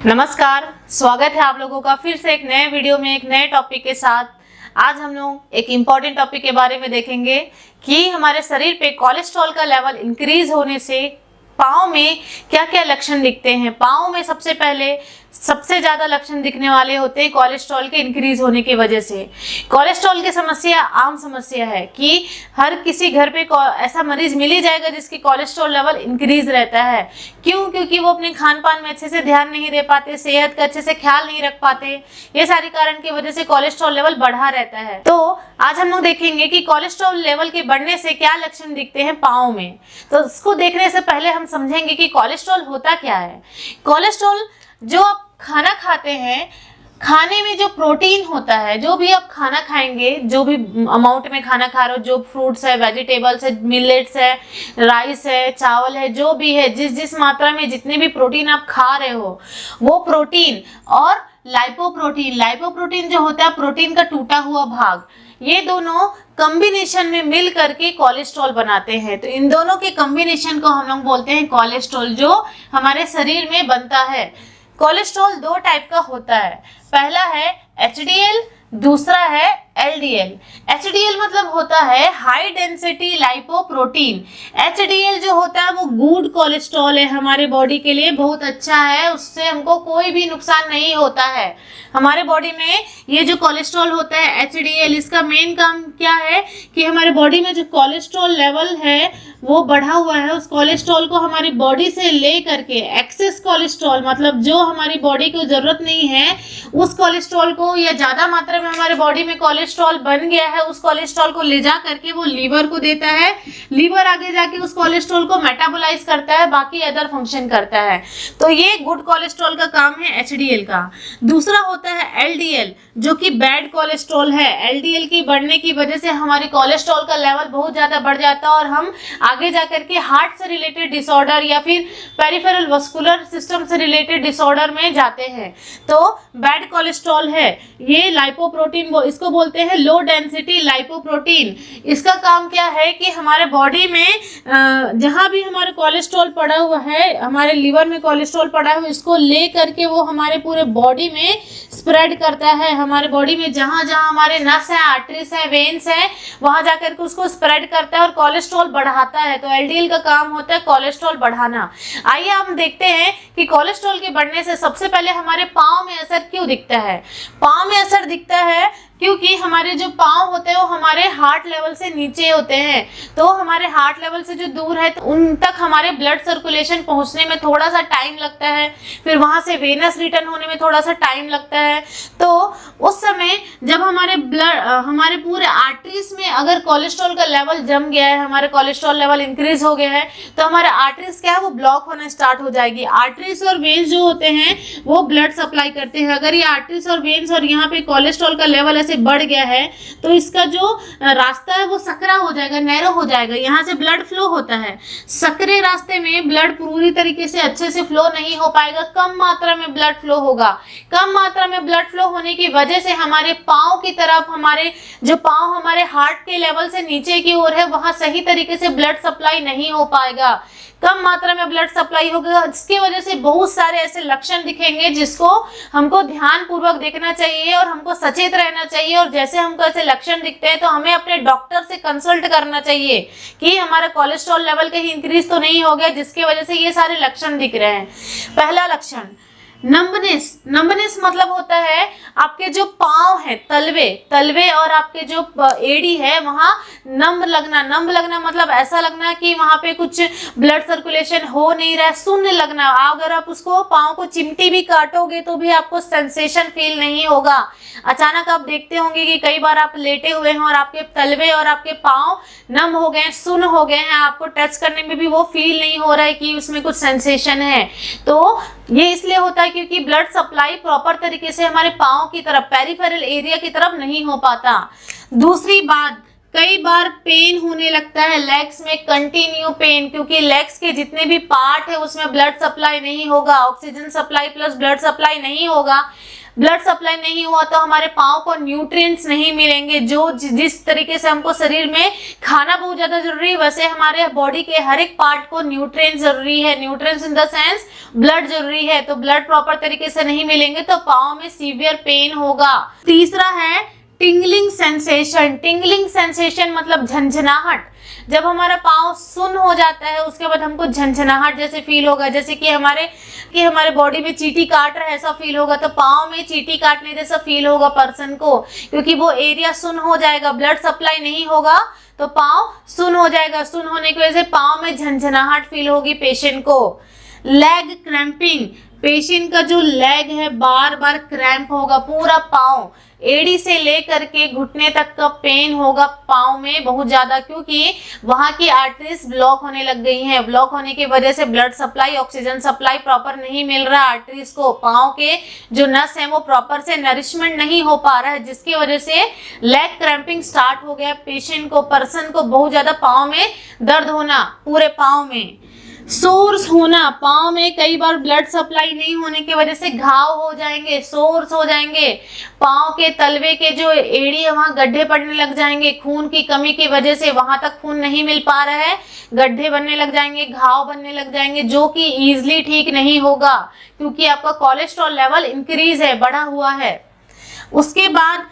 नमस्कार, स्वागत है आप लोगों का फिर से एक नए वीडियो में एक नए टॉपिक के साथ। आज हम लोग एक इम्पॉर्टेंट टॉपिक के बारे में देखेंगे कि हमारे शरीर पे कोलेस्ट्रॉल का लेवल इंक्रीज होने से पाँव में क्या क्या लक्षण दिखते हैं। पाँव में सबसे पहले सबसे ज्यादा लक्षण दिखने वाले होते हैं कोलेस्ट्रॉल के इंक्रीज होने की वजह से। कोलेस्ट्रॉल की समस्या आम समस्या है कि हर किसी घर पे ऐसा मरीज मिल ही जाएगा जिसकी कोलेस्ट्रॉल लेवल इंक्रीज रहता है। क्यों? क्योंकि वो अपने खान पान में अच्छे से ध्यान नहीं दे पाते, सेहत का अच्छे से ख्याल नहीं रख पाते। ये सारी कारण की वजह से कोलेस्ट्रॉल लेवल बढ़ा रहता है। तो आज हम लोग देखेंगे कि कोलेस्ट्रॉल लेवल के बढ़ने से क्या लक्षण दिखते हैं पाँव में। तो इसको देखने से पहले हम समझेंगे कि कोलेस्ट्रॉल होता क्या है। कोलेस्ट्रॉल जो आप खाना खाते हैं, खाने में जो प्रोटीन होता है, जो भी आप खाना खाएंगे, जो भी अमाउंट में खाना खा रहे हो, जो फ्रूट्स है, वेजिटेबल्स है, मिलेट्स है, राइस है, चावल है, जो भी है, जिस मात्रा में जितने भी प्रोटीन आप खा रहे हो, वो प्रोटीन और लाइपोप्रोटीन जो होता है प्रोटीन का टूटा हुआ भाग, ये दोनों कॉम्बिनेशन में मिल करके कोलेस्ट्रॉल बनाते हैं। तो इन दोनों के कॉम्बिनेशन को हम लोग बोलते हैं कोलेस्ट्रॉल, जो हमारे शरीर में बनता है। कोलेस्ट्रॉल दो टाइप का होता है। पहला है HDL, दूसरा है LDL। HDL मतलब होता है हाई डेंसिटी लाइपोप्रोटीन। HDL जो होता है वो गुड कोलेस्ट्रॉल है, हमारे बॉडी के लिए बहुत अच्छा है, उससे हमको कोई भी नुकसान नहीं होता है। हमारे बॉडी में ये जो कोलेस्ट्रॉल होता है HDL, इसका मेन काम क्या है कि हमारे बॉडी में जो कोलेस्ट्रॉल लेवल है वो बढ़ा हुआ है, उस कोलेस्ट्रॉल को हमारी बॉडी से ले करके एक्सेस कोलेस्ट्रॉल, मतलब जो हमारी बॉडी को जरूरत नहीं है उस कोलेस्ट्रॉल को, या ज्यादा मात्रा में हमारे बॉडी में कोलेस्ट्रॉल बन गया है, उस कोलेस्ट्रॉल को ले जा करके वो लीवर को देता है। लीवर आगे जाके उस कोलेस्ट्रॉल को मेटाबोलाइज करता है, बाकी अदर फंक्शन करता है। तो ये गुड कोलेस्ट्रॉल का काम है HDL का। दूसरा होता है LDL, जो कि बैड कोलेस्ट्रॉल है। LDL की बढ़ने की वजह से हमारी कोलेस्ट्रॉल का लेवल बहुत ज्यादा बढ़ जाता है और हम आगे जाकर के हार्ट से रिलेटेड डिसऑर्डर या फिर पेरिफेरल वस्कुलर सिस्टम से रिलेटेड डिसऑर्डर में जाते हैं। तो बैड कोलेस्ट्रॉल है ये लाइपोप्रोटीन, वो इसको बोलते हैं लो डेंसिटी लाइपोप्रोटीन। इसका काम क्या है कि हमारे बॉडी में जहां भी हमारे कोलेस्ट्रॉल पड़ा हुआ है, हमारे लीवर में कोलेस्ट्रॉल पड़ा है, इसको ले करके वो हमारे पूरे बॉडी में स्प्रेड करता है। हमारे बॉडी में जहां जहां हमारे नस है, आर्टरीज है, वेन्स है, वहां जाकर के उसको स्प्रेड करता है और कोलेस्ट्रॉल बढ़ाता है। तो LDL का काम होता है कोलेस्ट्रॉल बढ़ाना। आइए हम देखते हैं कि कोलेस्ट्रॉल के बढ़ने से सबसे पहले हमारे पाँव में असर क्यों दिखता है। पाँव में असर दिखता है क्योंकि हमारे जो पाँव होते हैं वो हमारे हार्ट लेवल से नीचे होते हैं। तो हमारे हार्ट लेवल से जो दूर है तो उन तक हमारे ब्लड सर्कुलेशन पहुंचने में थोड़ा सा टाइम लगता है, फिर वहां से वेनस रिटर्न होने में थोड़ा सा टाइम लगता है। तो उस समय जब हमारे पूरे आर्टरीज में अगर कोलेस्ट्रॉल का लेवल जम गया है, हमारे कोलेस्ट्रॉल लेवल इंक्रीज हो गया है, तो हमारे आर्टरीज क्या है वो ब्लॉक होना स्टार्ट हो जाएगी। आर्टरीज और वेन्स जो होते हैं वो ब्लड सप्लाई करते हैं। अगर ये आर्टरीज और वेन्स और यहाँ पे कोलेस्ट्रॉल का लेवल बढ़ गया है तो इसका जो रास्ता है वो सकरा हो जाएगा, नैरो हो जाएगा। यहाँ से ब्लड फ्लो होता है, सकरे रास्ते में ब्लड पूरी तरीके से अच्छे से फ्लो नहीं हो पाएगा, कम मात्रा में ब्लड फ्लो होगा। कम मात्रा में ब्लड फ्लो होने की वजह से हमारे पाँव की तरफ, हमारे जो पाँव हमारे हार्ट के लेवल से नीचे की ओर है, वहां सही तरीके से ब्लड सप्लाई नहीं हो पाएगा, कम मात्रा में ब्लड सप्लाई होगा। इसकी वजह से बहुत सारे ऐसे लक्षण दिखेंगे जिसको हमको ध्यान पूर्वक देखना चाहिए और हमको सचेत रहना चाहिए। और जैसे हमको ऐसे लक्षण दिखते हैं तो हमें अपने डॉक्टर से कंसल्ट करना चाहिए कि हमारा कोलेस्ट्रॉल लेवल कहीं इंक्रीज तो नहीं हो गया जिसकी वजह से ये सारे लक्षण दिख रहे हैं। पहला लक्षण नंबनेस मतलब होता है आपके जो पाँव है, तलवे और आपके जो एड़ी है वहां नंब लगना मतलब ऐसा लगना कि वहां पे कुछ ब्लड सर्कुलेशन हो नहीं रहा है, शून्य लगना। अगर आप उसको पाँव को चिमटी भी काटोगे तो भी आपको सेंसेशन फील नहीं होगा। अचानक आप देखते होंगे कि कई बार आप लेटे हुए हैं और आपके तलवे और आपके पाँव नम हो गए, सुन्न हो गए हैं, आपको टच करने में भी वो फील नहीं हो रहा है कि उसमें कुछ सेंसेशन है। तो ये इसलिए होता है क्योंकि ब्लड सप्लाई प्रॉपर तरीके से हमारे पाँव की तरफ, पेरिफेरल एरिया की तरफ नहीं हो पाता। दूसरी बात, कई बार पेन होने लगता है लेग्स में, कंटिन्यू पेन, क्योंकि लेग्स के जितने भी पार्ट है उसमें ब्लड सप्लाई नहीं होगा, oxygen supply plus blood supply नहीं होगा। ब्लड सप्लाई नहीं हुआ तो हमारे पाँव को न्यूट्रिएंट्स नहीं मिलेंगे। जो जिस तरीके से हमको शरीर में खाना बहुत ज्यादा जरूरी है, वैसे हमारे बॉडी के हर एक पार्ट को न्यूट्रिएंट्स जरूरी है। Nutrients in the sense blood जरूरी है। तो ब्लड प्रॉपर तरीके से नहीं मिलेंगे तो पाँव में सीवियर पेन होगा। तीसरा है टिंगलिंग सेंसेशन। टिंगलिंग सेंसेशन मतलब झंझनाहट। जब हमारा पाँव सुन्न हो जाता है उसके बाद हमको झंझनाहट जैसे फील होगा, जैसे कि हमारे बॉडी में चींटी काट रहा है ऐसा फील होगा। तो पाँव में चींटी काटने जैसा फील होगा पर्सन को, क्योंकि वो एरिया सुन्न हो जाएगा, ब्लड सप्लाई नहीं होगा तो पाँव सुन्न हो जाएगा। सुन्न होने की वजह से पाँव में झंझनाहट फील होगी पेशेंट को। लेग क्रैम्पिंग, पेशेंट का जो लेग है बार बार क्रैम्प होगा, पूरा पाँव एड़ी से लेकर के घुटने तक का पेन होगा पाँव में बहुत ज्यादा, क्योंकि वहां की आर्टरीज ब्लॉक होने लग गई हैं। ब्लॉक होने की वजह से blood supply, oxygen supply proper नहीं मिल रहा आर्टरीज को। पाँव के जो नस है वो प्रॉपर से नरिशमेंट नहीं हो पा रहा है, जिसकी वजह से लेग क्रैम्पिंग स्टार्ट हो गया पेशेंट को। पर्सन को बहुत ज्यादा पाँव में दर्द होना, पूरे पाँव में सोर्स होना। पाँव में कई बार ब्लड सप्लाई नहीं होने की वजह से घाव हो जाएंगे, सोर्स हो जाएंगे। पाँव के तलवे के जो एड़ी है वहां गड्ढे पड़ने लग जाएंगे, खून की कमी की वजह से वहां तक खून नहीं मिल पा रहा है, गड्ढे बनने लग जाएंगे, घाव बनने लग जाएंगे, जो कि इजीली ठीक नहीं होगा क्योंकि आपका कोलेस्ट्रॉल लेवल इंक्रीज है, बढ़ा हुआ है। उसके बाद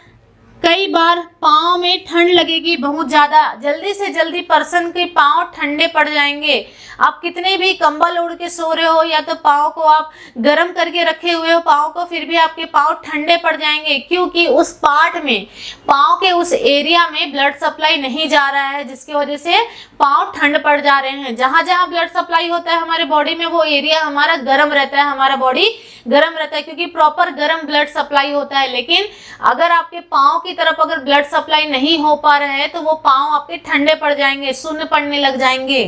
कई बार पाँव में ठंड लगेगी बहुत ज्यादा, जल्दी से जल्दी पर्सन के पाँव ठंडे पड़ जाएंगे। आप कितने भी कंबल ओढ़ के सो रहे हो या तो पाँव को आप गर्म करके रखे हुए हो पाँव को, फिर भी आपके पाँव ठंडे पड़ जाएंगे, क्योंकि उस पार्ट में, पाँव के उस एरिया में ब्लड सप्लाई नहीं जा रहा है, जिसकी वजह से पाँव ठंड पड़ जा रहे हैं। जहां जहां ब्लड सप्लाई होता है हमारे बॉडी में वो एरिया हमारा गर्म रहता है, हमारा बॉडी गर्म रहता है, क्योंकि प्रॉपर गर्म ब्लड सप्लाई होता है। लेकिन अगर आपके पाँव की तरफ अगर ब्लड सप्लाई नहीं हो पा रहा है तो वो पाँव आपके ठंडे पड़ जाएंगे, सुन्न पड़ने लग जाएंगे।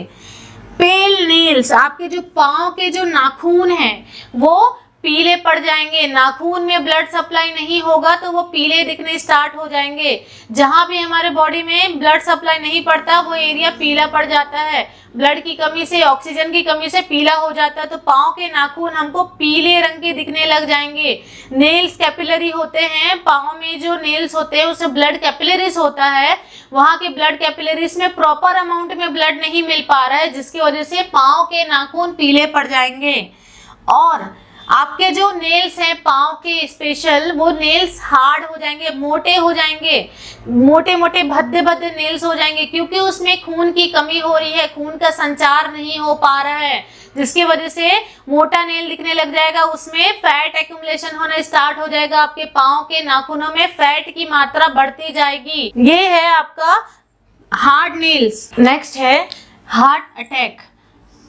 पेल नेल्स, आपके जो पाँव के जो नाखून हैं वो पीले पड़ जाएंगे। नाखून में ब्लड सप्लाई नहीं होगा तो वो पीले दिखने स्टार्ट हो जाएंगे। जहां भी हमारे बॉडी में ब्लड सप्लाई नहीं पड़ता वो एरिया पीला पड़ जाता है, ब्लड की कमी से, ऑक्सीजन की कमी से पीला हो जाता है। तो पाँव के नाखून हमको पीले रंग के दिखने लग जाएंगे। नेल्स कैपिलरी होते हैं, पाँव में जो नेल्स होते हैं उससे ब्लड कैपिलरीज होता है, वहां के ब्लड कैपिलरीज में प्रॉपर अमाउंट में ब्लड नहीं मिल पा रहा है, जिसकी वजह से पाँव के नाखून पीले पड़ जाएंगे। और आपके जो नेल्स हैं पाँव के स्पेशल, वो नेल्स हार्ड हो जाएंगे, मोटे हो जाएंगे, मोटे मोटे भद्दे भद्दे नेल्स हो जाएंगे, क्योंकि उसमें खून की कमी हो रही है, खून का संचार नहीं हो पा रहा है, जिसकी वजह से मोटा नेल दिखने लग जाएगा। उसमें फैट एक्यूमुलेशन होना स्टार्ट हो जाएगा, आपके पाँव के नाखूनों में फैट की मात्रा बढ़ती जाएगी। ये है आपका हार्ड नेल्स। नेक्स्ट है हार्ट अटैक।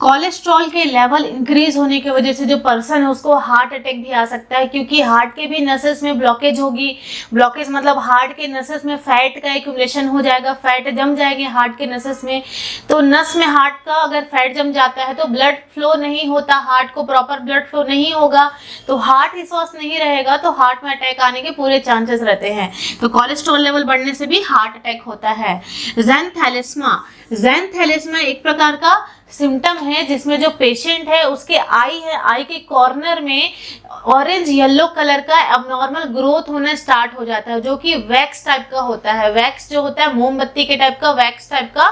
कोलेस्ट्रॉल के लेवल इंक्रीज होने की वजह से जो पर्सन है उसको हार्ट अटैक भी आ सकता है, क्योंकि हार्ट के भी नसेस में ब्लॉकेज होगी। ब्लॉकेज मतलब हार्ट के नसेस में फैट का एक्यूमुलेशन हो जाएगा, फैट जम जाएगी हार्ट के नसेस में। तो नस में हार्ट का अगर फैट जम जाता है तो ब्लड फ्लो नहीं होता, हार्ट को प्रॉपर ब्लड फ्लो नहीं होगा, तो हार्ट स्वस्थ नहीं रहेगा, तो हार्ट में अटैक आने के पूरे चांसेस रहते हैं। तो कोलेस्ट्रॉल लेवल बढ़ने से भी हार्ट अटैक होता है। ज़ैंथैलेस्मा, ज़ैंथैलेस्मा एक प्रकार का सिम्टम है जिसमें जो पेशेंट है उसके आई है, आई के कॉर्नर में ऑरेंज येलो कलर का एबनॉर्मल ग्रोथ होना स्टार्ट हो जाता है, जो कि वैक्स टाइप का होता है। वैक्स जो होता है मोमबत्ती के टाइप का, वैक्स टाइप का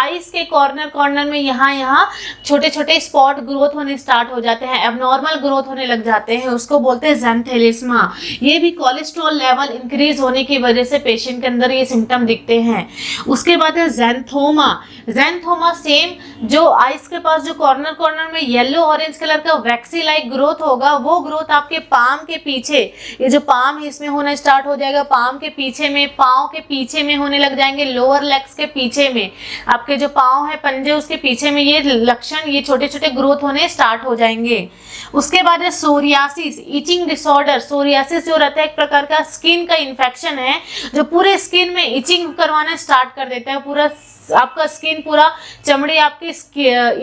आईज के कॉर्नर में यहाँ छोटे छोटे स्पॉट ग्रोथ होने स्टार्ट हो जाते हैं, एबनॉर्मल ग्रोथ होने लग जाते हैं, उसको बोलते हैं ज़ैंथैलेस्मा। ये भी कोलेस्ट्रॉल लेवल इंक्रीज होने की वजह से पेशेंट के अंदर ये सिम्टम दिखते हैं। उसके बाद है ज़ैंथोमा। ज़ैंथोमा सेम, जो आइस के पास जो कॉर्नर में येलो ऑरेंज कलर का वैक्सी लाइक ग्रोथ होगा, वो ग्रोथ आपके पाम के पीछे, ये जो पाम है इसमें होना स्टार्ट हो जाएगा, पाम के पीछे में, पाँव के पीछे में होने लग जाएंगे, लोअर लेग्स के पीछे में, आपके जो पाँव है पंजे उसके पीछे में ये लक्षण, ये छोटे छोटे ग्रोथ होने स्टार्ट हो जाएंगे। उसके बाद है सोरियासिस, इचिंग डिसऑर्डर। सोरियासिस जो रहता है एक प्रकार का स्किन का इन्फेक्शन है जो पूरे स्किन में इचिंग करवाना स्टार्ट कर देता है, पूरा आपका स्किन, पूरा चमड़ी आपकी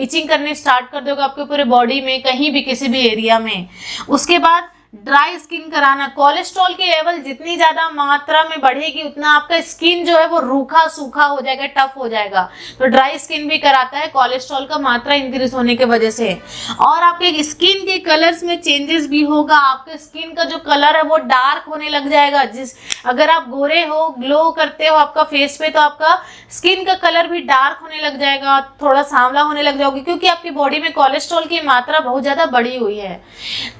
इचिंग करने स्टार्ट कर देगा आपके पूरे बॉडी में, कहीं भी किसी भी एरिया में। उसके बाद ड्राई स्किन कराना, कोलेस्ट्रॉल की लेवल जितनी ज्यादा मात्रा में बढ़ेगी उतना आपका स्किन जो है वो रूखा सूखा हो जाएगा, टफ हो जाएगा। तो ड्राई स्किन भी कराता है कोलेस्ट्रॉल का मात्रा इंक्रीज होने की वजह से। और आपके स्किन के कलर्स में चेंजेस भी होगा, आपके स्किन का जो कलर है वो डार्क होने लग जाएगा। अगर आप गोरे हो, ग्लो करते हो आपका फेस पे, तो आपका स्किन का कलर भी डार्क होने लग जाएगा, थोड़ा सांवला होने लग जाओगे, क्योंकि आपकी बॉडी में कोलेस्ट्रॉल की मात्रा बहुत ज्यादा बढ़ी हुई है।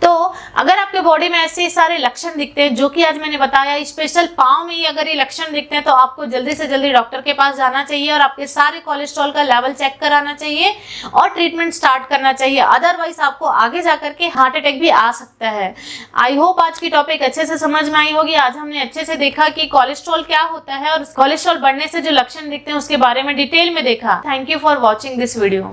तो अगर आपके बॉडी में ऐसे सारे लक्षण दिखते हैं जो कि आज मैंने बताया, स्पेशल पाँव में ही अगर ये लक्षण दिखते हैं तो आपको जल्दी से जल्दी डॉक्टर के पास जाना चाहिए और आपके सारे कोलेस्ट्रॉल का लेवल चेक कराना चाहिए और ट्रीटमेंट स्टार्ट करना चाहिए। अदरवाइज आपको आगे जाकर के हार्ट अटैक भी आ सकता है। आई होप आज की टॉपिक अच्छे से समझ में आई होगी। आज हमने अच्छे से देखा कि कोलेस्ट्रॉल क्या होता है और कोलेस्ट्रॉल बढ़ने से जो लक्षण दिखते हैं उसके बारे में डिटेल में देखा। Thank you for watching this video.